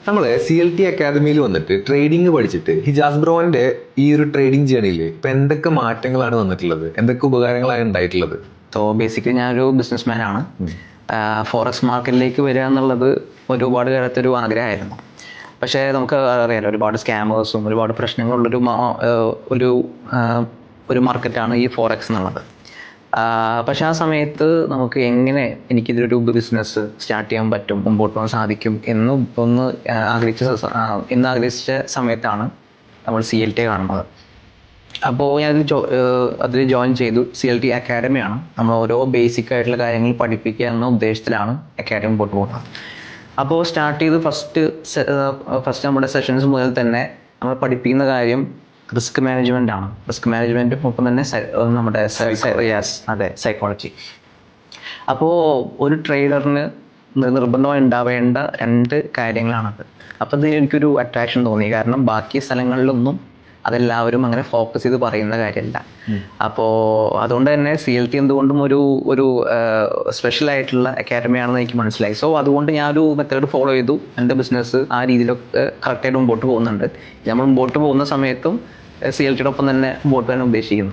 നമ്മൾ CLT അക്കാദമിയിൽ വന്നിട്ട് ട്രേഡിംഗ് പഠിച്ചിട്ട് ഹിജാസ് ബ്രോന്റെ ഈ ഒരു ട്രേഡിംഗ് ജേണിയിൽ ഇപ്പൊ എന്തൊക്കെ മാറ്റങ്ങളാണ് വന്നിട്ടുള്ളത്, എന്തൊക്കെ ഉപകാരങ്ങളാണ് ഉണ്ടായിട്ടുള്ളത്? സോ ബേസിക്കലി ഞാനൊരു ബിസിനസ്മാൻ ആണ്. ഫോറക്സ് മാർക്കറ്റിലേക്ക് വരിക എന്നുള്ളത് ഒരുപാട് കാലത്തൊരു ആഗ്രഹമായിരുന്നു. പക്ഷേ നമുക്ക് അറിയാലോ, ഒരുപാട് സ്കാമേഴ്സും ഒരുപാട് പ്രശ്നങ്ങളുള്ളൊരു ഒരു മാർക്കറ്റാണ് ഈ ഫോറക്സ് എന്നുള്ളത്. പക്ഷെ ആ സമയത്ത് നമുക്ക് എങ്ങനെ എനിക്കിതൊരു ബിസിനസ് സ്റ്റാർട്ട് ചെയ്യാൻ പറ്റും, മുമ്പോട്ട് പോകാൻ സാധിക്കും എന്ന് ആഗ്രഹിച്ച സമയത്താണ് നമ്മൾ CLT കാണുന്നത്. അപ്പോൾ ഞാൻ അതിൽ ജോയിൻ ചെയ്തു. CLT അക്കാഡമിയാണ്. നമ്മൾ ഓരോ ബേസിക് ആയിട്ടുള്ള കാര്യങ്ങൾ പഠിപ്പിക്കുക എന്ന ഉദ്ദേശത്തിലാണ് അക്കാഡമി മുമ്പോട്ട് പോകുന്നത്. അപ്പോൾ സ്റ്റാർട്ട് ചെയ്ത് ഫസ്റ്റ് നമ്മുടെ സെഷൻസ് മുതൽ തന്നെ നമ്മൾ പഠിപ്പിക്കുന്ന കാര്യം റിസ്ക് മാനേജ്മെൻ്റ് ആണ്. റിസ്ക് മാനേജ്മെൻറ്റും ഒപ്പം തന്നെ നമ്മുടെ അതെ സൈക്കോളജി. അപ്പോൾ ഒരു ട്രേഡറിന് നിർബന്ധമായി ഉണ്ടാവേണ്ട 2 കാര്യങ്ങളാണത്. അപ്പോൾ ഇത് എനിക്കൊരു അട്രാക്ഷൻ തോന്നി. കാരണം ബാക്കി സ്ഥലങ്ങളിലൊന്നും അതെല്ലാവരും അങ്ങനെ ഫോക്കസ് ചെയ്ത് പറയുന്ന കാര്യമല്ല. അപ്പോൾ അതുകൊണ്ട് തന്നെ CLT എന്തുകൊണ്ടും ഒരു സ്പെഷ്യൽ ആയിട്ടുള്ള അക്കാഡമിയാണെന്ന് എനിക്ക് മനസ്സിലായി. സോ അതുകൊണ്ട് ഞാനൊരു മെത്തേഡ് ഫോളോ ചെയ്തു. എൻ്റെ ബിസിനസ് ആ രീതിയിലൊക്കെ കറക്റ്റായിട്ട് മുമ്പോട്ട് പോകുന്നുണ്ട്. നമ്മൾ മുമ്പോട്ട് പോകുന്ന സമയത്തും CLTയുടെ ഒപ്പം തന്നെ മുമ്പോട്ട് തന്നെ ഉദ്ദേശിക്കുന്നു.